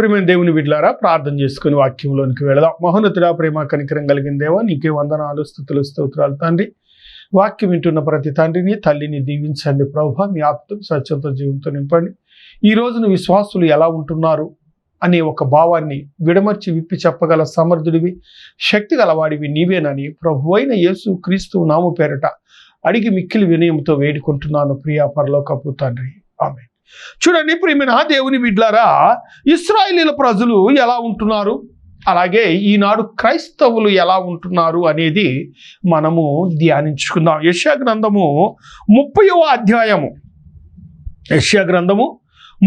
ప్రియమైన దేవుని బిడ్డలారా, ప్రార్థన చేసుకుని వాక్యంలోనికి వెళదాం. మహోన్నతుడా, ప్రేమ కనికరం కలిగిన దేవా, నీకే వందనాలు, స్తుతులు, స్తోత్రాలు తండ్రి. వాక్యం వింటున్న ప్రతి తండ్రిని, తల్లిని దీవించండి ప్రభువా. మీ ఆత్మ సత్యంతో జీవంతో నింపండి. ఈ రోజున విశ్వాసులు ఎలా ఉంటున్నారు అనే ఒక భావాన్ని విడమర్చి విప్పి చెప్పగల సమర్థుడివి, శక్తి గలవాడివి నీవేనని ప్రభువైన యేసు క్రీస్తు నామ పేరట అడిగి మిక్కిలి వినయంతో వేడుకుంటున్నాను ప్రియా పరలోకపు తండ్రి. ఆమేన్. చూడండి ప్రియమైన దేవుని బిడ్డలారా, ఇశ్రాయేలీల ప్రజలు ఎలా ఉంటున్నారు, అలాగే ఈనాడు క్రైస్తవులు ఎలా ఉంటున్నారు అనేది మనము ధ్యానించుకుందాం. యెషయా గ్రంథము 30వ అధ్యాయము, యెషయా గ్రంథము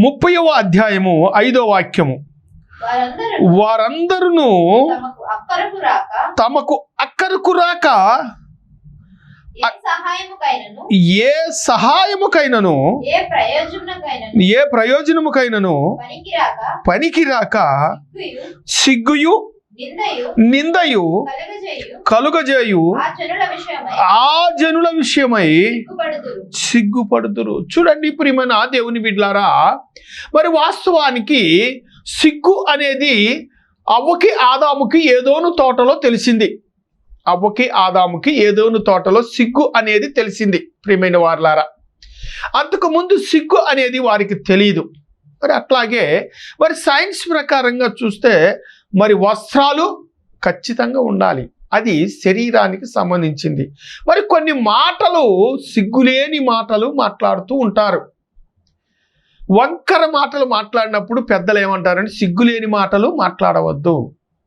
30వ అధ్యాయము 5వ వాక్యము. వారందరూ తమకు అక్కరకు రాక ఏ సహాయముకైనను ఏ ప్రయోజనముకైనను పనికిరాక సిగ్గుయు నిందయు కలుగజేయు ఆ జనుల విషయమై సిగ్గుపడుదురు. చూడండి ప్రియమైన దేవుని బిడ్డలారా, మరి వాస్తవానికి సిగ్గు అనేది అవ్వకి ఆదాముకి ఏదోను తోటలో తెలిసింది. అవ్వకి ఆదాముకి ఏదోను తోటలో సిగ్గు అనేది తెలిసింది ప్రియమైన వారలారా. అంతకుముందు సిగ్గు అనేది వారికి తెలియదు. మరి అట్లాగే మరి సైన్స్ ప్రకారంగా చూస్తే మరి వస్త్రాలు ఖచ్చితంగా ఉండాలి, అది శరీరానికి సంబంధించింది. మరి కొన్ని మాటలు సిగ్గులేని మాటలు మాట్లాడుతూ ఉంటారు. వంకర మాటలు మాట్లాడినప్పుడు పెద్దలు ఏమంటారంటే సిగ్గులేని మాటలు మాట్లాడవద్దు.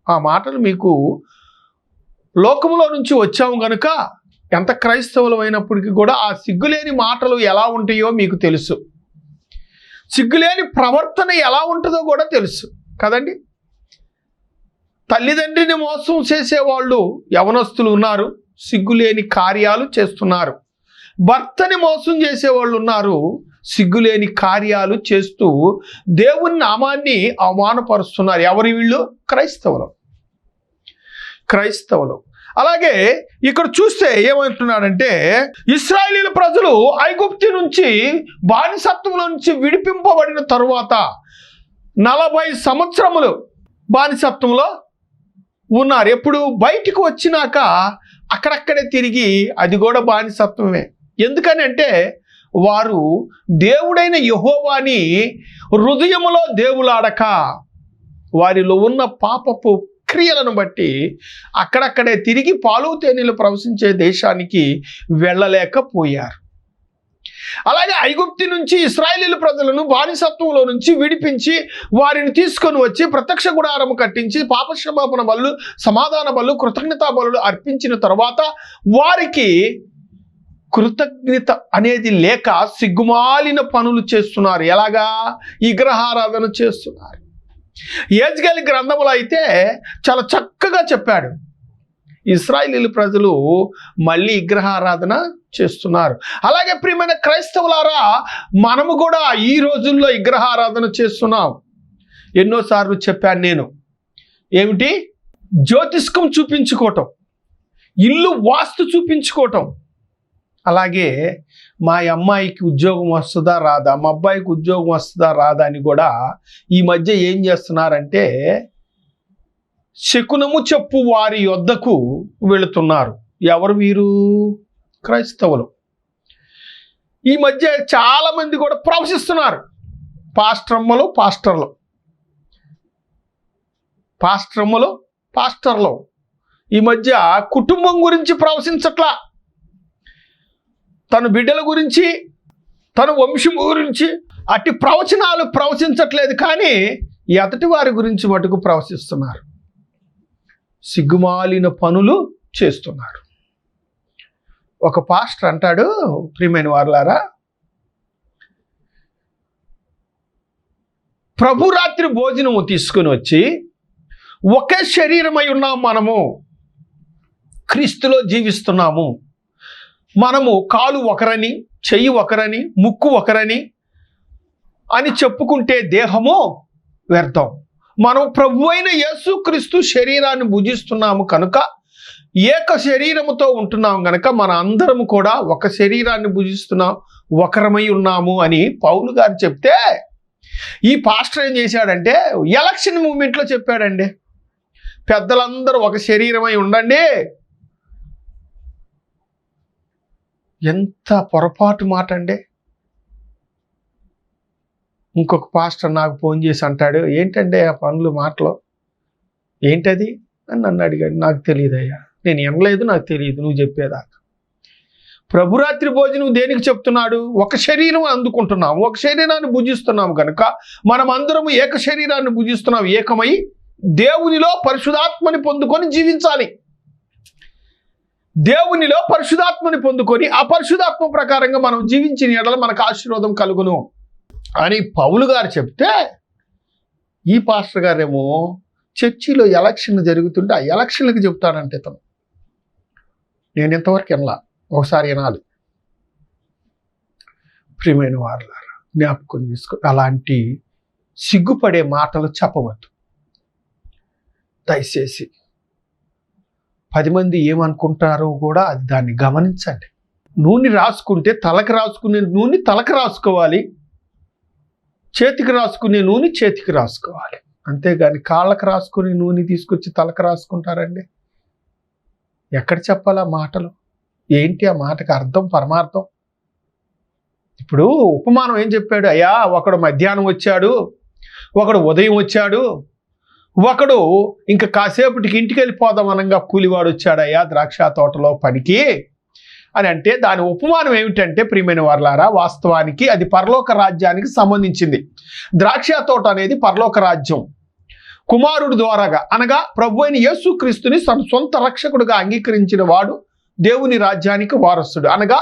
ఆ మాటలు మీకు లోకంలో నుంచి వచ్చాము కనుక ఎంత క్రైస్తవులు అయినప్పటికీ కూడా ఆ సిగ్గులేని మాటలు ఎలా ఉంటాయో మీకు తెలుసు, సిగ్గులేని ప్రవర్తన ఎలా ఉంటుందో కూడా తెలుసు కదండి. తల్లిదండ్రిని మోసం చేసేవాళ్ళు యవనస్తులు ఉన్నారు, సిగ్గులేని కార్యాలు చేస్తున్నారు. భర్తని మోసం చేసేవాళ్ళు ఉన్నారు, సిగ్గులేని కార్యాలు చేస్తూ దేవుని నామాన్ని అవమానపరుస్తున్నారు. ఎవరి వీళ్ళు? క్రైస్తవులు. అలాగే ఇక్కడ చూస్తే ఏమంటున్నాడంటే, ఇశ్రాయేలీల ప్రజలు ఐగుప్తు నుంచి బానిసత్వంలో నుంచి విడిపింపబడిన తరువాత 40 సంవత్సరములు బానిసత్వంలో ఉన్నారు. ఎప్పుడు బయటికి వచ్చినాక అక్కడక్కడే తిరిగి అది కూడా బానిసత్వమే. ఎందుకని అంటే వారు దేవుడైన యెహోవాని హృదయములో దేవులాడక వారిలో ఉన్న పాపపు క్రియలను బట్టి అక్కడక్కడే తిరిగి పాలు తేనెలు ప్రవశించే దేశానికి వెళ్ళలేకపోయారు. అలాగే ఐగుప్తు నుంచి ఇశ్రాయేలీల ప్రజలను బానిసత్వంలో నుంచి విడిపించి వారిని తీసుకొని వచ్చి ప్రత్యక్ష గుడారము కట్టించి పాపక్షమాపణ బలులు, సమాధాన బలులు, కృతజ్ఞతా బలులు అర్పించిన తర్వాత వారికి కృతజ్ఞత అనేది లేక సిగ్గుమాలిన పనులు చేస్తున్నారు. ఎలాగా? విగ్రహారాధన చేస్తున్నారు. యెహెజ్కేలు గ్రంథములో అయితే చాలా చక్కగా చెప్పాడు, ఇశ్రాయేలీల ప్రజలు మళ్ళీ విగ్రహారాధన చేస్తున్నారు. అలాగే ప్రియమైన క్రైస్తవులారా, మనము కూడా ఈ రోజుల్లో విగ్రహారాధన చేస్తున్నాం. ఎన్నోసార్లు చెప్పాను నేను, ఏమిటి? జ్యోతిష్కం చూపించుకోవటం, ఇల్లు వాస్తు చూపించుకోవటం. అలాగే మా అమ్మాయికి ఉద్యోగం వస్తుందా రాదా, మా అబ్బాయికి ఉద్యోగం వస్తుందా రాదా అని కూడా ఈ మధ్య ఏం చేస్తున్నారంటే శకునము చెప్పు వారి యొద్దకు వెళుతున్నారు. ఎవరు వీరు? క్రైస్తవులు. ఈ మధ్య చాలామంది కూడా ప్రవశిస్తున్నారు. పాస్టర్లు ఈ మధ్య కుటుంబం గురించి ప్రవశించట్లా, తన బిడ్డల గురించి, తన వంశం గురించి అట్టి ప్రవచనాలు ప్రవచించట్లేదు, కానీ ఎదటి వారి గురించి మటుకు ప్రవశిస్తున్నారు. సిగ్గుమాలిన పనులు చేస్తున్నారు. ఒక పాస్టర్ అంటాడు, ప్రియమైన వారలారా, ప్రభు రాత్రి భోజనము తీసుకుని వచ్చి ఒకే శరీరమై ఉన్నాం, మనము క్రీస్తులో జీవిస్తున్నాము, మనము కాలు ఒకరని, చెయ్యి ఒకరని, ముక్కు ఒకరని అని చెప్పుకుంటే దేహము వ్యర్థం. మనం ప్రభు అయిన యేసుక్రీస్తు శరీరాన్ని భుజిస్తున్నాము కనుక, ఏక శరీరముతో ఉంటున్నాం కనుక మన అందరము కూడా ఒక శరీరాన్ని భుజిస్తున్నాం, ఒకరమై ఉన్నాము అని పౌలు గారు చెప్తే ఈ పాస్టర్ ఏం చేశాడంటే ఎలక్షన్ మూమెంట్లో చెప్పాడండి, పెద్దలందరూ ఒక శరీరమై ఉండండి. ఎంత పొరపాటు మాట అండి. ఇంకొక పాస్టర్ నాకు ఫోన్ చేసి అంటాడు, ఏంటంటే ఆ పనులు మాటలు ఏంటది అని నన్ను అడిగాడు. నాకు తెలియదయ్యా, నేను వినలేదు, నాకు తెలియదు, నువ్వు చెప్పేదాకా. ప్రభురాత్రి భోజనం దేనికి చెప్తున్నాడు? ఒక శరీరం అందుకుంటున్నాము, ఒక శరీరాన్ని భుజిస్తున్నాము కనుక మనం అందరము ఏక శరీరాన్ని భుజిస్తున్నాం, ఏకమై దేవునిలో పరిశుద్ధాత్మని పొందుకొని జీవించాలి. దేవునిలో పరిశుద్ధాత్మని పొందుకొని ఆ పరిశుద్ధాత్మ ప్రకారంగా మనం జీవించిన యెడల మనకు ఆశీర్వాదం కలుగును అని పౌలు గారు చెప్తే, ఈ పాస్టర్ గారేమో చర్చిలో ఎలక్షన్ జరుగుతుంటే ఆ ఎలక్షన్లకు చెప్తాడంటే తను. నేను ఇంతవరకు వినలా, ఒకసారి వినాలి. ప్రియమైన వారలారా, జ్ఞాపకం చేసుకో, అలాంటి సిగ్గుపడే మాటలు చెప్పవద్దు దయచేసి. 10 మంది ఏమనుకుంటారో కూడా అది దాన్ని గమనించండి. నూనె రాసుకుంటే తలకు రాసుకునే నూనె తలకు రాసుకోవాలి, చేతికి రాసుకునే నూనె చేతికి రాసుకోవాలి. అంతేగాని కాళ్ళకు రాసుకునే నూనె తీసుకొచ్చి తలకు రాసుకుంటారండి. ఎక్కడ చెప్పాలా మాటలు? ఏంటి ఆ మాటకు అర్థం, పరమార్థం? ఇప్పుడు ఉపమానం ఏం చెప్పాడు? అయ్యా, ఒకడు మధ్యాహ్నం వచ్చాడు, ఒకడు ఉదయం వచ్చాడు, ఒకడు ఇంకా కాసేపటికి ఇంటికి వెళ్ళిపోదాం అనగా కూలివాడు వచ్చాడయ్యా ద్రాక్ష తోటలో పనికి అని అంటే, దాని ఉపమానం ఏమిటంటే ప్రియమైన వారలారా, వాస్తవానికి అది పరలోక రాజ్యానికి సంబంధించింది. ద్రాక్ష తోట అనేది పరలోక రాజ్యం. కుమారుడు ద్వారాగా అనగా ప్రభు అయిన యేసుక్రీస్తుని తన సొంత రక్షకుడుగా అంగీకరించిన వాడు దేవుని రాజ్యానికి వారసుడు, అనగా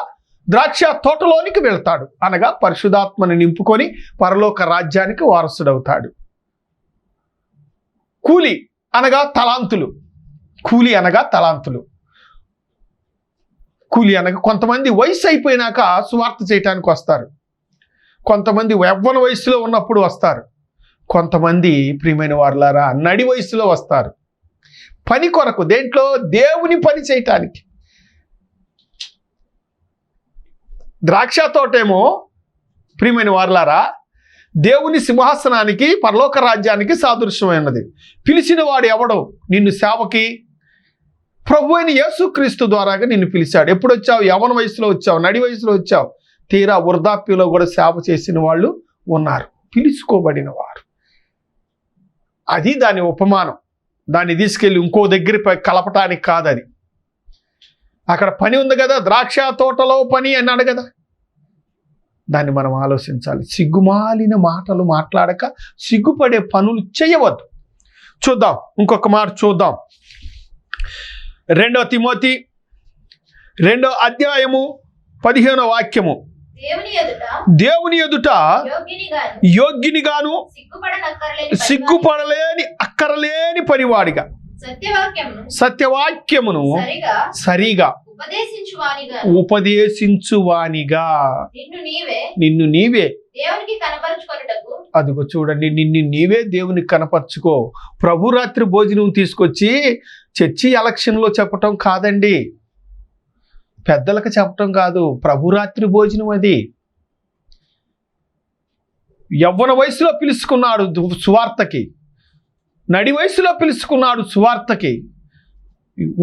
ద్రాక్ష తోటలోనికి వెళ్తాడు, అనగా పరిశుద్ధాత్మని నింపుకొని పరలోక రాజ్యానికి వారసుడవుతాడు. కూలి అనగా తలాంతులు, కూలి అనగా తలాంతులు. కూలి అనగా కొంతమంది వయసు అయిపోయినాక సువార్త చేయటానికి వస్తారు, కొంతమంది యవ్వన వయసులో ఉన్నప్పుడు వస్తారు, కొంతమంది ప్రియమైన వారలారా నడి వయసులో వస్తారు. పని కొరకు, దేంట్లో? దేవుని పని చేయటానికి. ద్రాక్ష తోటేమో ప్రియమైన వారలారా దేవుని సింహాసనానికి పరలోక రాజ్యానికి సాదృశ్యమైనది. పిలిచిన వాడు ఎవడో? నిన్ను సేవకి ప్రభు అయిన యేసుక్రీస్తు ద్వారాగా నిన్ను పిలిచాడు. ఎప్పుడు వచ్చావు? యవ్వన వయసులో వచ్చావు, నడి వయసులో వచ్చావు, తీరా వృద్ధాప్యంలో కూడా సేవ చేసిన వాళ్ళు ఉన్నారు, పిలుచుకోబడిన వారు. అది దాని ఉపమానం. దాన్ని తీసుకెళ్ళి ఇంకో దగ్గర కలపటానికి కాదు. అది అక్కడ పని ఉంది కదా, ద్రాక్ష తోటలో పని అన్నాడు కదా, దాన్ని మనం ఆలోచించాలి. సిగ్గుమాలిన మాటలు మాట్లాడక సిగ్గుపడే పనులు చేయవద్దు. చూద్దాం, ఇంకొక మాట చూద్దాం. 2 తిమోతి 2వ అధ్యాయము 15వ వాక్యము. దేవుని ఎదుట యోగ్యునిగాను సిగ్గుపడలేని అక్కరలేని పనివాడిగా సత్యవాక్యమును సరిగా ఉపదేశించువానిగా నిన్ను నీవే అదిగో చూడండి, నిన్ను నీవే దేవునికి కనపరుచుకో. ప్రభు రాత్రి భోజనం తీసుకొచ్చి చర్చి ఎలక్షన్లో చెప్పటం కాదండి, పెద్దలకు చెప్పటం కాదు. ప్రభురాత్రి భోజనం అది. యవ్వన వయసులో పిలుచుకున్నాడు సువార్తకి, నడి వయసులో పిలుచుకున్నాడు సువార్తకి,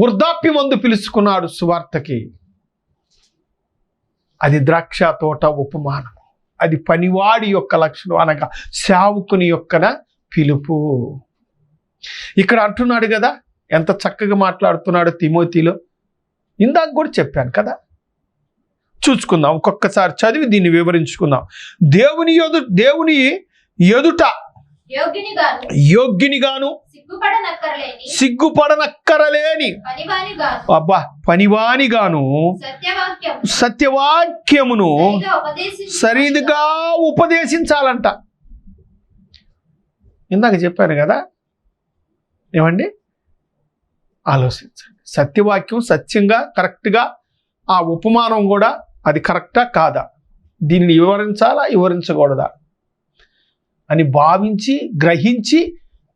వృద్ధాప్యమందు పిలుచుకున్నాడు సువార్తకి. అది ద్రాక్ష తోట ఉపమానం. అది పనివాడి యొక్క లక్షణం, అనగా సేవకుని యొక్కన పిలుపు. ఇక్కడ అంటున్నాడు కదా, ఎంత చక్కగా మాట్లాడుతున్నాడు తిమోతిలో. ఇందాక కూడా చెప్పాను కదా, చూసుకుందాం, ఒక్కొక్కసారి చదివి దీన్ని వివరించుకుందాం. దేవుని ఎదుట యోగ్యునిగాను సిగ్గుపడనక్కరలేని పనివానిగాను సత్యవాక్యమును సరిదిగా ఉపదేశించాలంట. ఇందాక చెప్పాను కదా, ఏమండి? ఆలోచించండి. సత్యవాక్యం సత్యంగా కరెక్ట్గా, ఆ ఉపమానం కూడా అది కరెక్టా కాదా, దీన్ని వివరించాలా వివరించకూడదా అని భావించి గ్రహించి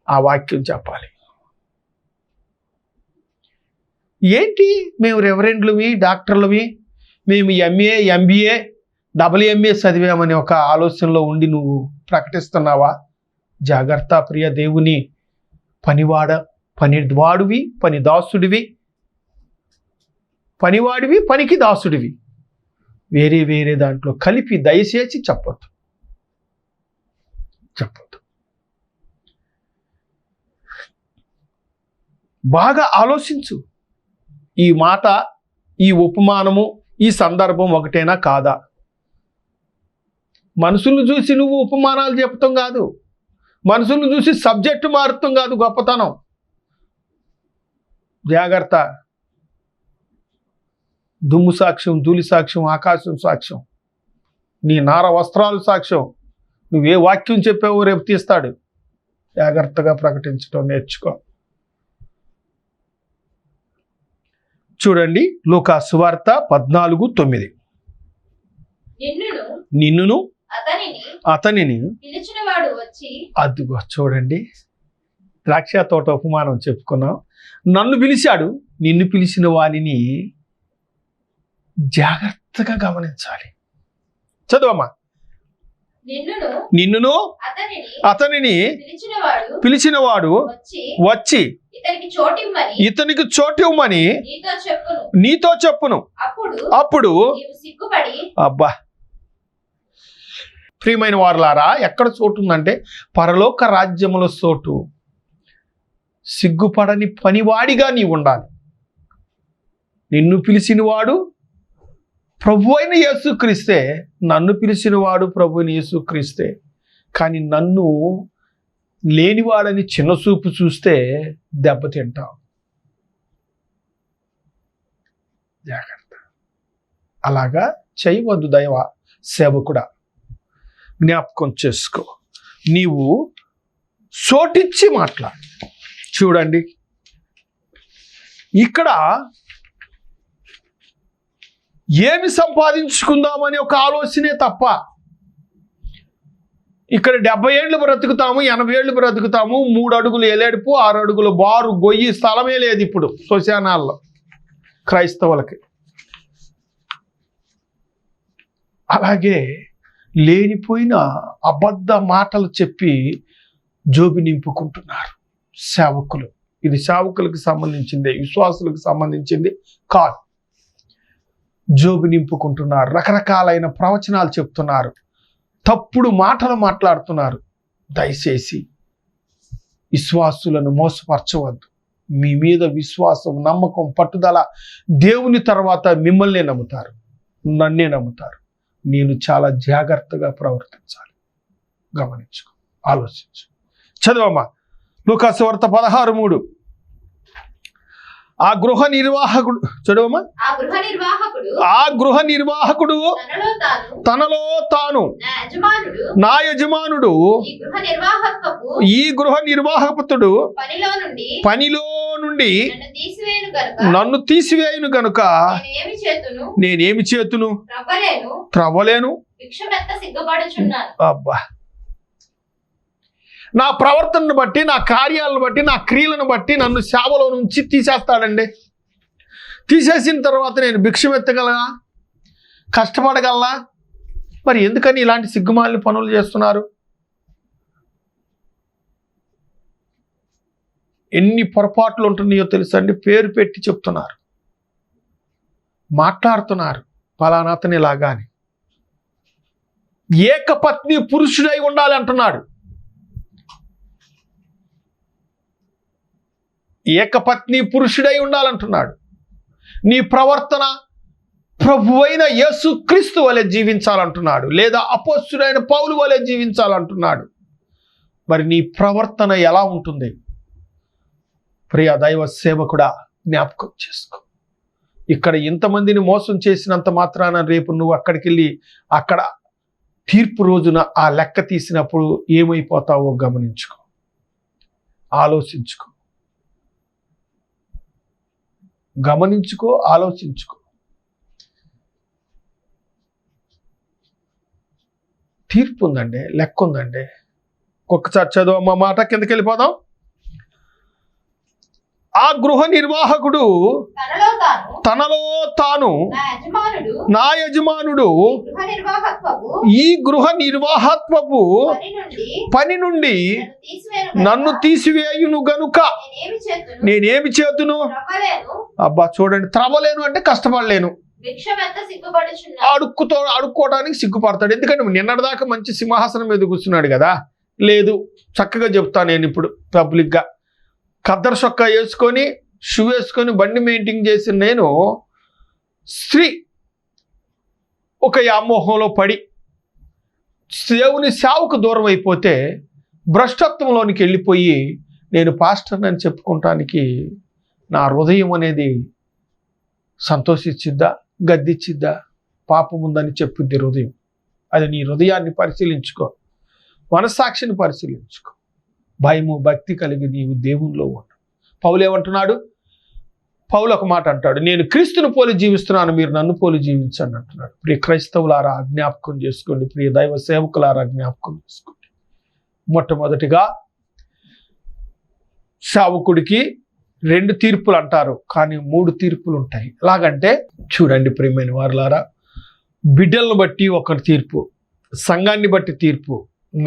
ఆ వాక్యం చెప్పాలి. ఏంటి మేము రెవరెండ్లవి, డాక్టర్లవి, మేము ఎంఏ ఎంబీఏ డబుల్ ఎంఏ చదివామని ఒక ఆలోచనలో ఉండి నువ్వు ప్రకటిస్తున్నావా? జాగ్రత్త ప్రియ దేవుని పనివాడివి, పనివాడివి, పనికి దాసుడివి. వేరే దాంట్లో కలిపి దయచేసి చెప్పొద్దు. బాగా ఆలోచించు. ఈ మాట, ఈ ఉపమానము, ఈ సందర్భం ఒకటేనా కాదా? మనుషులను చూసి నువ్వు ఉపమానాలు చెప్తాం కాదు, మనుషులను చూసి సబ్జెక్టు మారుతాం కాదు గొప్పతనం. జాగ్రత్త. దుమ్ము సాక్ష్యం, ధూళి సాక్ష్యం, ఆకాశం సాక్ష్యం, నీ నార వస్త్రాలు సాక్ష్యం. నువ్వే వాక్యం చెప్పావో రేపు తీస్తాడు. జాగ్రత్తగా ప్రకటించడం నేర్చుకో. చూడండి, లూకా సువార్త 14:9. నిన్నును అతనిని అదిగో చూడండి, ద్రాక్ష తోట ఉపమానం చెప్పుకున్నాం. నన్ను పిలిచాడు, నిన్ను పిలిచిన వానిని జాగ్రత్తగా గమనించాలి. చదువమ్మా. నిన్నును అతనిని పిలిచినవాడు వచ్చి ఇతనికి చోటివ్వమని నీతో చెప్పును. అప్పుడు అబ్బా, ప్రియమైన వారులారా, ఎక్కడ చోటు ఉందంటే పరలోక రాజ్యముల చోటు. సిగ్గుపడని పనివాడిగా నీవు ఉండాలి. నిన్ను పిలిచినవాడు ప్రభు అయిన యేసుక్రీస్తే, నన్ను పిలిచినవాడు ప్రభు అయిన యేసుక్రీస్తే. కానీ నన్ను లేనివాడని చిన్నచూపు చూస్తే దెబ్బతింటావు. జాగ్రత్త. అలాగా చేయవద్దు దైవ సేవకుడా. జ్ఞాపకం చేసుకో. నీవు చోటిచ్చి మాట్లాడు. చూడండి, ఇక్కడ ఏమి సంపాదించుకుందామని ఒక ఆలోచనే తప్ప, ఇక్కడ 70 ఏళ్ళు బ్రతుకుతాము, 80 ఏళ్ళు బ్రతుకుతాము, 3 అడుగులు ఎలేడుపు, 6 అడుగులు బారు గొయ్యి స్థలమే లేదు ఇప్పుడు శ్మశానాల్లో క్రైస్తవులకి. అలాగే లేనిపోయిన అబద్ధ మాటలు చెప్పి జోబి నింపుకుంటున్నారు సేవకులు. ఇది సేవకులకు సంబంధించింది, విశ్వాసులకు సంబంధించింది కాదు. జోబి నింపుకుంటున్నారు, రకరకాలైన ప్రవచనాలు చెప్తున్నారు, తప్పుడు మాటలు మాట్లాడుతున్నారు. దయచేసి విశ్వాసులను మోసపరచవద్దు. మీ మీద విశ్వాసం, నమ్మకం, పట్టుదల దేవుని తర్వాత మిమ్మల్నే నమ్ముతారు, నన్నే నమ్ముతారు. నేను చాలా జాగ్రత్తగా ప్రవర్తించాలి. గమనించుకో, ఆలోచించు. చదవమ్మా, లూకా సువార్త 16:3. ఆ గృహ నిర్వాహకుడు, చదవమ్మా. ఆ గృహ నిర్వాహకుడు తనలో తాను, నా యజమానుడు ఈ గృహ నిర్వాహకుడు పనిలో నుండి నన్ను తీసివేయును గనుక నేనేమి చేతును, త్రవ్వలేను. అబ్బా, నా ప్రవర్తనను బట్టి, నా కార్యాలను బట్టి, నా క్రియలను బట్టి నన్ను సేవలో నుంచి తీసేస్తాడండి. తీసేసిన తర్వాత నేను భిక్షమెత్తగలనా, కష్టపడగలనా? మరి ఎందుకని ఇలాంటి సిగ్గుమాలిన పనులు చేస్తున్నారు? ఎన్ని పొరపాట్లు ఉంటున్నాయో తెలుసండి. పేరు పెట్టి చెప్తున్నారు, మాట్లాడుతున్నారు, ఫలానాతని ఇలాగాని. ఏకపత్ని పురుషుడై ఉండాలి అంటున్నాడు. ఏకపత్ని పురుషుడై ఉండాలంటున్నాడు. నీ ప్రవర్తన ప్రభువైన యేసుక్రీస్తు వలె జీవించాలంటున్నాడు, లేదా అపోస్తలుడైన పౌలు వలె జీవించాలంటున్నాడు. మరి నీ ప్రవర్తన ఎలా ఉంటుంది? ప్రియ దైవ సేవకుడా, జ్ఞాపకం చేసుకో. ఇక్కడ ఇంతమందిని మోసం చేసినంత మాత్రాన రేపు నువ్వు అక్కడికి వెళ్ళి అక్కడ తీర్పు రోజున ఆ లెక్క తీసినప్పుడు ఏమైపోతావో గమనించుకో, ఆలోచించుకో. గమనించుకో, ఆలోచించుకో. తీర్పు ఉందండి, లెక్క ఉందండి. ఒక్కసారి చదువు అమ్మ మాట, కిందకి వెళ్ళిపోదాం. ఆ గృహ నిర్వాహకుడు తనలో తాను నా యజమానుడు ఈ గృహ నిర్వాహత్వపు పని నుండి నన్ను తీసివేయును గనుక నేనేమి చేతును. అబ్బా చూడండి, త్రవ్వలేను అంటే కష్టపడలేను, అడుక్కోవడానికి సిగ్గుపడతాడు. ఎందుకంటే నిన్నటిదాకా మంచి సింహాసనం మీద కూర్చున్నాడు కదా. లేదు, చక్కగా చెప్తా నేను ఇప్పుడు పబ్లిక్గా. ఖద్దరు చొక్కా వేసుకొని షూ వేసుకొని బండి మెయింటైన్ చేసిన నేను స్త్రీ ఒక వ్యామోహంలో పడి దేవుని సేవకు దూరం అయిపోతే భ్రష్టత్వంలోనికి వెళ్ళిపోయి నేను పాస్టర్ని అని చెప్పుకోవటానికి నా హృదయం అనేది సంతోషించిద్దా, గద్దిచ్చిద్దా? పాపం ఉందని చెప్పుద్ది హృదయం. అది నీ హృదయాన్ని పరిశీలించుకో, మనస్సాక్షిని పరిశీలించుకో. భయము భక్తి కలిగి నీవు దేవునిలో ఉండు. పౌలు ఏమంటున్నాడు? పౌలు ఒక మాట అంటాడు, నేను క్రీస్తుని పోలి జీవిస్తున్నాను, మీరు నన్ను పోలి జీవించండి అంటున్నాడు. ప్రియ క్రైస్తవులారా జ్ఞాపకం చేసుకోండి, ప్రియ దైవ సేవకులారా జ్ఞాపకం చేసుకోండి. మొట్టమొదటిగా సేవకుడికి 2 తీర్పులు అంటారు, కానీ 3 తీర్పులు ఉంటాయి. ఎలాగంటే చూడండి ప్రియమైన వారులారా, బిడ్డలను బట్టి ఒక తీర్పు, సంఘాన్ని బట్టి తీర్పు,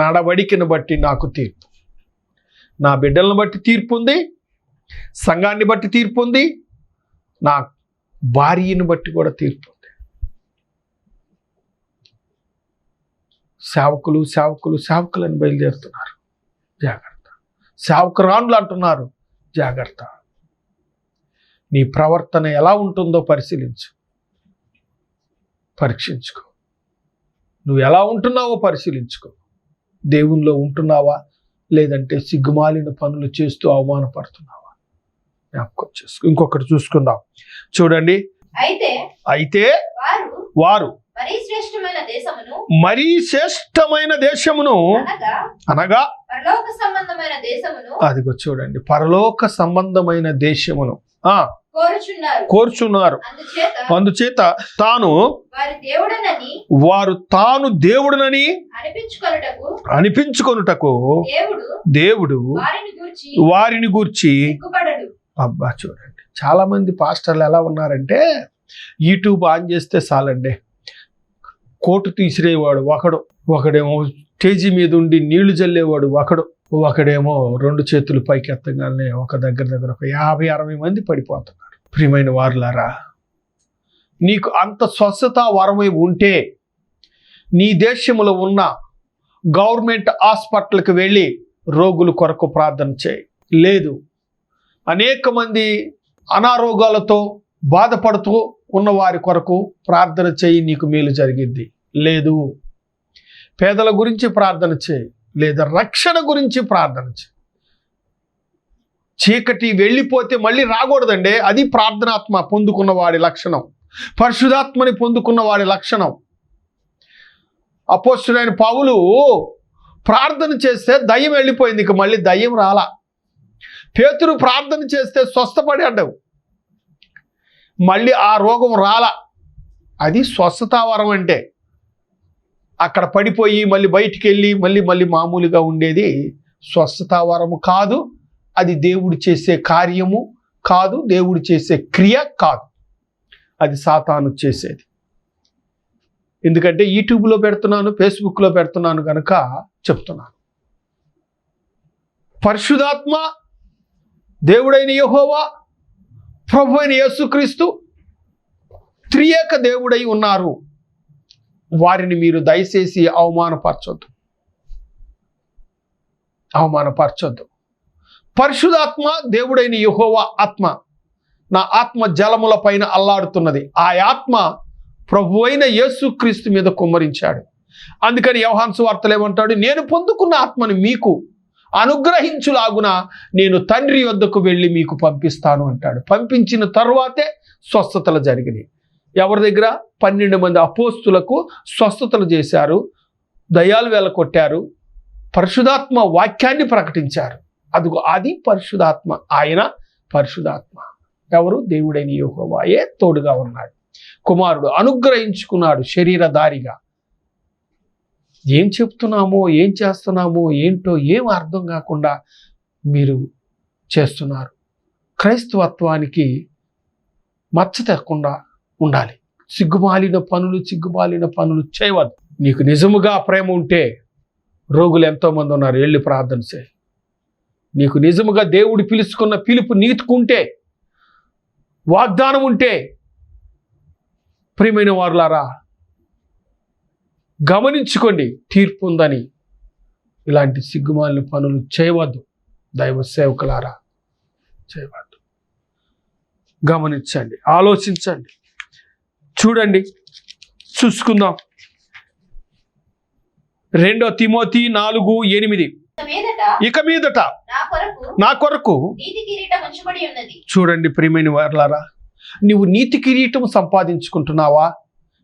నడవడికను బట్టి నాకు తీర్పు. నా బిడ్డలను బట్టి తీర్పు ఉంది, సంఘాన్ని బట్టి తీర్పు ఉంది, నా భార్యను బట్టి కూడా తీర్పు ఉంది. సేవకులని బయలుదేరుతున్నారు, జాగ్రత్త. సేవకురాండ్లు అంటున్నారు, జాగ్రత్త. నీ ప్రవర్తన ఎలా ఉంటుందో పరీక్షించుకో. నువ్వు ఎలా ఉంటున్నావో పరిశీలించుకో. దేవునిలో ఉంటున్నావా, లేదంటే సిగ్గుమాలిన పనులు చేస్తూ అవమానపడుతున్నావా? జ్ఞాపకం చేసుకో. ఇంకొకటి చూసుకుందాం, చూడండి. అయితే వారు మరీ శ్రేష్టమైన దేశమును అనగా అదిగో చూడండి, పరలోక సంబంధమైన దేశమును కోరుచున్నారు. అందుచేత వారు తాను దేవుడునని అనిపించుకొనుటకు దేవుడు వారిని గూర్చి. అబ్బా చూడండి, చాలా మంది పాస్టర్లు ఎలా ఉన్నారంటే యూట్యూబ్ ఆన్ చేస్తే చాలండి, కోటు తీసిరేవాడు ఒకడేమో స్టేజీ మీద ఉండి నీళ్లు జల్లేవాడు ఒకడేమో 2 చేతులు పైకి ఎత్తగానే ఒక దగ్గర ఒక 50-60 మంది పడిపోతున్నారు. ప్రియమైన వారులారా, నీకు అంత స్వస్థత వరమై ఉంటే నీ దేశంలో ఉన్న గవర్నమెంట్ హాస్పిటల్కి వెళ్ళి రోగుల కొరకు ప్రార్థన చేయి. లేదు, అనేక మంది అనారోగ్యాలతో బాధపడుతూ ఉన్న వారి కొరకు ప్రార్థన చేయి, నీకు మేలు జరిగిద్ది. లేదు, పేదల గురించి ప్రార్థన చేయి, లేదా రక్షణ గురించి ప్రార్థన చేయి. చీకటి వెళ్ళిపోతే మళ్ళీ రాకూడదండి, అది ప్రార్థనాత్మ పొందుకున్న వాడి లక్షణం, పరిశుద్ధాత్మని పొందుకున్న వాడి లక్షణం. అపోస్తలుడైన పౌలు ప్రార్థన చేస్తే దయ్యం వెళ్ళిపోయింది, ఇక మళ్ళీ దయ్యం రాలా. పేతురు ప్రార్థన చేస్తే స్వస్థపడి అడ్డావు, మళ్ళీ ఆ రోగం రాలా. అది స్వస్థతావరం అంటే. అక్కడ పడిపోయి మళ్ళీ బయటికి వెళ్ళి మళ్ళీ మామూలుగా ఉండేది స్వస్థతావరము కాదు. అది దేవుడు చేసే కార్యము కాదు, దేవుడు చేసే క్రియ కాదు, అది సాతాను చేసేది. ఎందుకంటే యూట్యూబ్లో పెడుతున్నాను, ఫేస్బుక్లో పెడుతున్నాను కనుక చెప్తున్నాను. పరిశుద్ధాత్మ దేవుడైన యెహోవా, ప్రభు అయిన యేసుక్రీస్తు త్రియేక దేవుడై ఉన్నారు. వారిని మీరు దయచేసి అవమానపరచొద్దు. పరిశుద్ధాత్మ దేవుడైన యెహోవా ఆత్మ, నా ఆత్మ జలముల పైన అల్లాడుతున్నది. ఆ ఆత్మ ప్రభు అయిన యేసుక్రీస్తు మీద కుమ్మరించాడు. అందుకని యోహాను సువార్తలో ఏమంటాడు? నేను పొందుకున్న ఆత్మని మీకు అనుగ్రహించులాగున నేను తండ్రి వద్దకు వెళ్ళి మీకు పంపిస్తాను అంటాడు. పంపించిన తర్వాతే స్వస్థతలు జరిగినాయి. ఎవరి దగ్గర? 12 మంది అపోస్తులకు స్వస్థతలు చేశారు, దయ్యాలు వెళ్ళకొట్టారు, పరిశుధాత్మ వాక్యాన్ని ప్రకటించారు. అది పరిశుధాత్మ. ఆయన పరిశుధాత్మ. ఎవరు? దేవుడైన యెహోవాయే తోడుగా ఉన్నాడు. కుమారుడు అనుగ్రహించుకున్నాడు శరీరధారిగా. ఏం చెప్తున్నామో, ఏం చేస్తున్నామో ఏంటో ఏం అర్థం కాకుండా మీరు చేస్తున్నారు. క్రైస్తవత్వానికి మచ్చ తగ్గకుండా ఉండాలి. సిగ్గుమాలిన పనులు చేయవద్దు. నీకు నిజముగా ప్రేమ ఉంటే రోగులు ఎంతోమంది ఉన్నారు, వెళ్ళి ప్రార్థన చేయి. నీకు నిజముగా దేవుడు పిలుచుకున్న పిలుపు నీతుకుంటే, వాగ్దానం ఉంటే, ప్రియమైన వారులారా గమనించుకోండి, తీర్పు ఉందని. ఇలాంటి సిగ్గుమాలిన పనులు చేయవద్దు. దైవ సేవకులారా చేయవద్దు. గమనించండి, ఆలోచించండి, చూడండి, చూసుకుందాం. 2 తిమోతి 4:8 ఇక మీదట నా కొరకు చూడండి ప్రియమైన వారలారా, నువ్వు నీతి కిరీటం సంపాదించుకుంటున్నావా,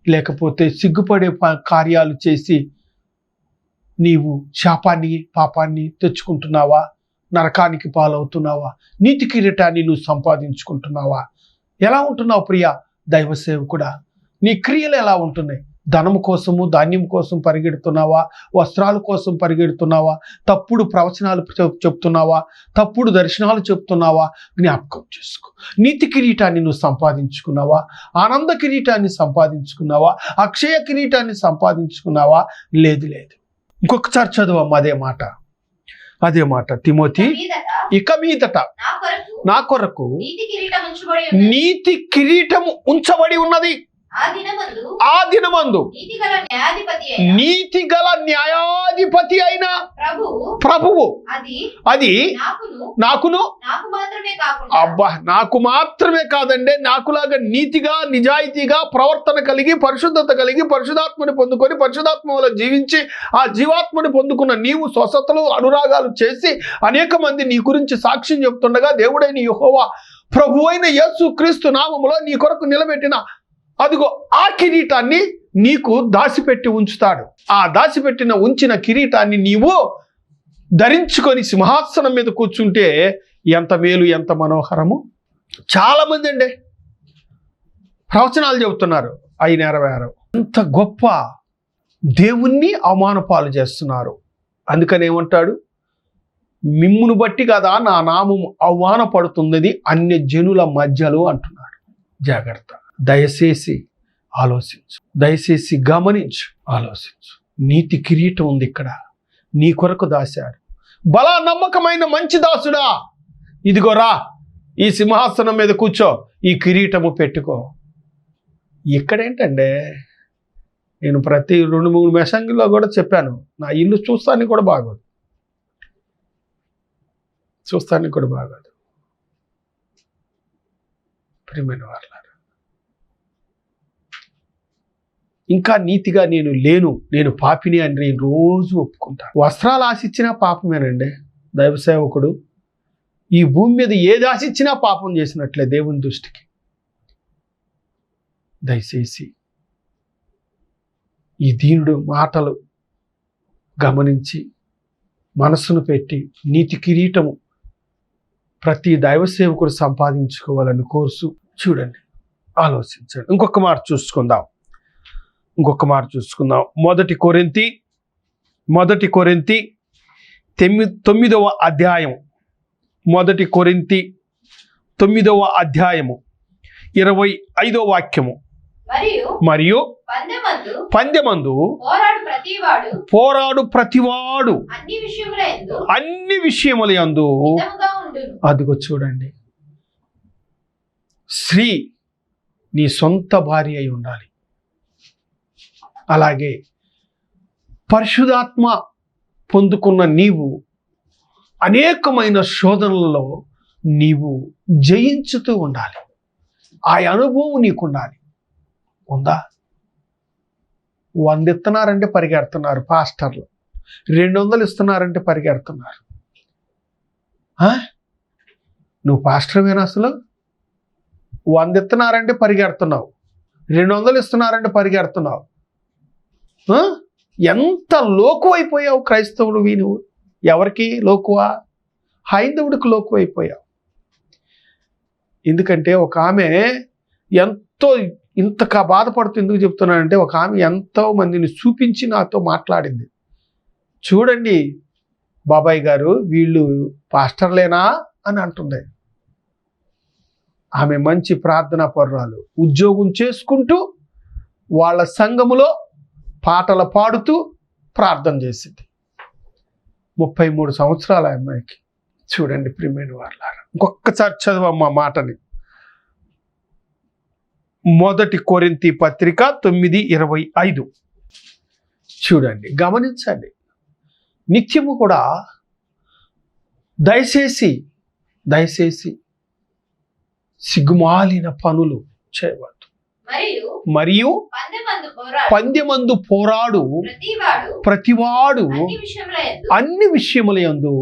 లేకపోతే సిగ్గుపడే కార్యాలు చేసి నీవు శాపాన్ని పాపాన్ని తెచ్చుకుంటున్నావా, నరకానికి పాలవుతున్నావా? నీతి కిరీటాన్ని నువ్వు సంపాదించుకుంటున్నావా? ఎలా ఉంటున్నావు ప్రియ దైవ సేవకుడా? నీ క్రియలు ఎలా ఉంటున్నాయి? ధనము కోసము ధాన్యం కోసం పరిగెడుతున్నావా? వస్త్రాల కోసం పరిగెడుతున్నావా? తప్పుడు ప్రవచనాలు చెప్తున్నావా? తప్పుడు దర్శనాలు చెప్తున్నావా? జ్ఞాపకం చేసుకో. నీతి కిరీటాన్ని నువ్వు సంపాదించుకున్నావా? ఆనంద కిరీటాన్ని సంపాదించుకున్నావా? అక్షయ కిరీటాన్ని సంపాదించుకున్నావా? లేదు. ఇంకొకసారి చదువమ్మా అదే మాట తిమోతి, ఇక మీదట నా కొరకు నీతి కిరీటము ఉంచబడి ఉన్నది. ఆ దినమందు నీతి గల న్యాయాధిపతి అయిన ప్రభువు అది నాకును అబ్బా నాకు మాత్రమే కాదండి, నాకులాగా నీతిగా నిజాయితీగా ప్రవర్తన కలిగి పరిశుద్ధత కలిగి పరిశుధాత్మని పొందుకొని పరిశుధాత్మ వల్ల జీవించి ఆ జీవాత్మని పొందుకున్న నీవు స్వస్థతలు అనురాగాలు చేసి అనేక మంది నీ గురించి సాక్ష్యం చెప్తుండగా దేవుడైన యెహోవా ప్రభు అయిన యేసు క్రీస్తు నామములో నీ కొరకు నిలబెట్టిన అదిగో ఆ కిరీటాన్ని నీకు దాచిపెట్టి ఉంచుతాడు. ఆ ఉంచిన కిరీటాన్ని నీవు ధరించుకొని సింహాసనం మీద కూర్చుంటే ఎంత మేలు, ఎంత మనోహరము. చాలా మంది అండి ప్రవచనాలు చెబుతున్నారు, అవి నెరవేరు. ఎంత గొప్ప దేవుణ్ణి అవమానపాలు చేస్తున్నారు. అందుకని ఏమంటాడు, మిమ్మును బట్టి కదా నా నామము అవమానపడుతున్నది అన్య జనుల మధ్యలో అంటున్నాడు. జాగ్రత్త. దయచేసి ఆలోచించు, దయచేసి గమనించు, ఆలోచించు. నీతి కిరీటం ఉంది ఇక్కడ, నీ కొరకు దాశాడు. బలా నమ్మకమైన మంచి దాసుడా, ఇదిగోరా ఈ సింహాసనం మీద కూర్చో, ఈ కిరీటము పెట్టుకో. ఇక్కడేంటంటే నేను ప్రతి 2-3 మెసంగిలో కూడా చెప్పాను, నా ఇల్లు చూస్తానికి కూడా బాగోదు, ప్రియమైన వారలారా, ఇంకా నీతిగా నేను లేను, నేను పాపిని అని నేను రోజు ఒప్పుకుంటాను. వస్త్రాలు ఆశించినా పాపమేనండి. దైవ సేవకుడు ఈ భూమి మీద ఏది ఆశించినా పాపం చేసినట్లే దేవుని దృష్టికి. దయచేసి ఈ దీనుడు మాటలు గమనించి మనస్సును పెట్టి నీతి కిరీటము ప్రతి దైవ సేవకుడు సంపాదించుకోవాలని కోర్సు. చూడండి, ఆలోచించండి. ఇంకొక మాట చూసుకుందాం. 1 కొరింథీ 9వ అధ్యాయం 1 కొరింథీ 9వ అధ్యాయము 25వ వాక్యము. మరియు పందెమందు పోరాడు ప్రతివాడు అన్ని విషయముల యందు. అదిగో చూడండి, స్త్రీ నీ సొంత భార్య అయి ఉండాలి. అలాగే పరిశుద్ధాత్మ పొందుకున్న నీవు అనేకమైన శోధనలలో నీవు జయించుతూ ఉండాలి. ఆ అనుభవం నీకుండాలి. ఉందా? 100 ఇస్తున్నారంటే పరిగెడుతున్నారు పాస్టర్లు, 200 ఇస్తున్నారంటే పరిగెడుతున్నారు. నువ్వు పాస్టర్వేనా? అసలు 100 ఇస్తున్నారంటే పరిగెడుతున్నావు, 200 ఇస్తున్నారంటే పరిగెడుతున్నావు. ఎంత లోకు అయిపోయావు క్రైస్తవుడు. నువ్వు ఎవరికి లోకువా? హైందవుడికి లోకు అయిపోయావు. ఎందుకంటే ఒక ఆమె ఎంతో ఇంతగా బాధపడుతూ ఎందుకు చెప్తున్నానంటే, ఒక ఆమె ఎంతో మందిని చూపించి నాతో మాట్లాడింది. చూడండి బాబాయ్ గారు, వీళ్ళు పాస్టర్లేనా అని అంటుంది. ఆమె మంచి ప్రార్థనా పరురాలు. ఉద్యోగం చేసుకుంటూ వాళ్ళ సంఘములో పాటలు పాడుతూ ప్రార్థన చేసింది. 33 సంవత్సరాల అమ్మాయికి. చూడండి ప్రియమైన వారలారా, ఇంకొకసారి చదవమ్మా మాటని. 1 కొరింథీ పత్రిక 9:25. చూడండి, గమనించండి. నిత్యము కూడా దయచేసి సిగ్గుమాలిన పనులు చేయవద్దు. మరియు పందెమందు పోరాడు ప్రతివాడు అన్ని విషయములందు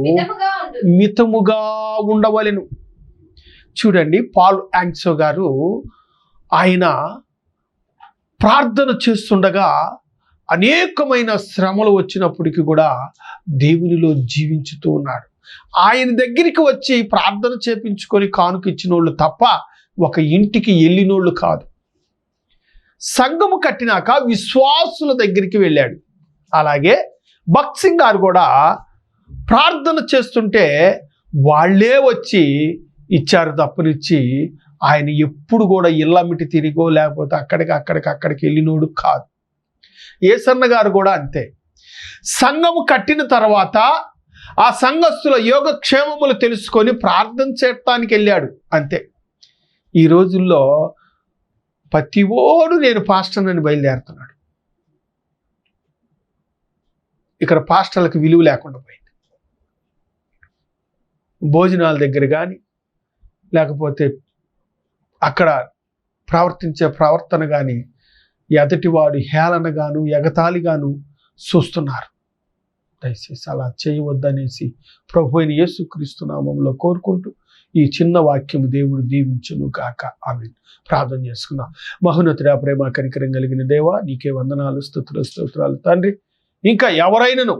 మితముగా ఉండవలెను. చూడండి, పాల్ యాంగ్సో గారు ఆయన ప్రార్థన చేస్తుండగా అనేకమైన శ్రమలు వచ్చినప్పటికీ కూడా దేవునిలో జీవించుతూ ఉన్నాడు. ఆయన దగ్గరికి వచ్చి ప్రార్థన చేపించుకొని కానుక ఇచ్చినోళ్ళు తప్ప ఒక ఇంటికి వెళ్ళినోళ్ళు కాదు. సంఘము కట్టినాక విశ్వాసుల దగ్గరికి వెళ్ళాడు. అలాగే భక్త్ సింగ్ గారు కూడా ప్రార్థన చేస్తుంటే వాళ్ళే వచ్చి ఇచ్చారు తప్పనిచ్చి ఆయన ఎప్పుడు కూడా ఇళ్ళమిటి తిరిగో లేకపోతే అక్కడికి వెళ్ళినోడు కాదు. ఏసన్న గారు కూడా అంతే. సంఘము కట్టిన తర్వాత ఆ సంఘస్థుల యోగక్షేమములు తెలుసుకొని ప్రార్థన చేయటానికి వెళ్ళాడు అంతే. ఈ రోజుల్లో ప్రతి ఓడు నేను పాస్టర్ అని బయలుదేరుతున్నాడు. ఇక్కడ పాస్టర్లకు విలువ లేకుండా పోయింది. భోజనాల దగ్గర కానీ లేకపోతే అక్కడ ప్రవర్తించే ప్రవర్తన కానీ ఎదటివాడు హేళనగాను ఎగతాళిగాను చూస్తున్నారు. దయచేసి అలా చేయవద్దనేసి ప్రభు అయిన యేసుక్రీస్తు నామములో కోరుకుంటూ ఈ చిన్న వాక్యము దేవుడు దీవించును గాక. ఆమేన్. ప్రార్థన చేసుకుందాం. మహోన్నతుడా, ప్రేమ కనికరం కలిగిన దేవా, నీకే వందనాలు, స్తోత్రాలు తండ్రి. ఇంకా ఎవరైనాను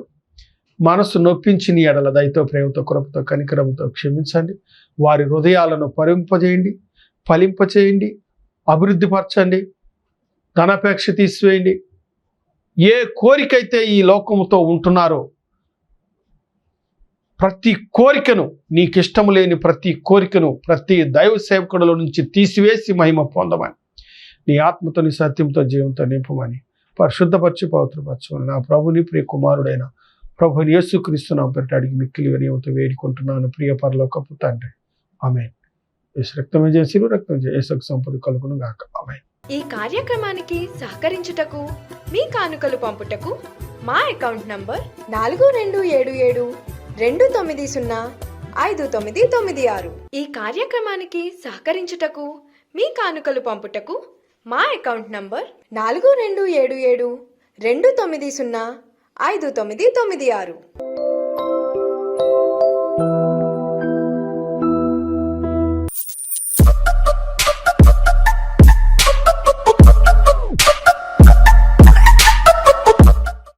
మనసు నొప్పించిన ఎడల దయతో, ప్రేమతో, కృపతో, కనికరంతో క్షమించండి. వారి హృదయాలను పరింపజేయండి, ఫలింపచేయండి, అభివృద్ధిపరచండి, ధనాపేక్ష తీసివేయండి. ఏ కోరికైతే ఈ లోకముతో ఉంటున్నారో ప్రతి కోరికను, నీకిష్టము లేని ప్రతి కోరికను ప్రతి దైవ సేవకుడుల నుంచి తీసివేసి మహిమ పొందమని, నీ ఆత్మతో, నీ సత్యంతో, జీవంతో నింపమని, పరిశుద్ధపరిచి పవిత్రపరచమని నా ప్రభుని ప్రియ కుమారుడైన ప్రభుని యేసుక్రీస్తు నామమున పేరిట అడిగి మిక్కిలి వినయంతో వేడుకుంటున్నాను ప్రియ పరలోకపు తండ్రి. ఆమేన్. యేసు రక్తమే చేసిరు, రక్తం యేసుకు సంపద కలుగును గాక. ఆమేన్. ఈ కార్యక్రమానికి సహకరించుటకు, మీ కానుకలు పంపుటకు మా అకౌంట్ నంబర్ 427729059996. ఈ కార్యక్రమానికి సహకరించుటకు, మీ కానుకలు పంపుటకు మా అకౌంట్ నంబర్ 427729059996.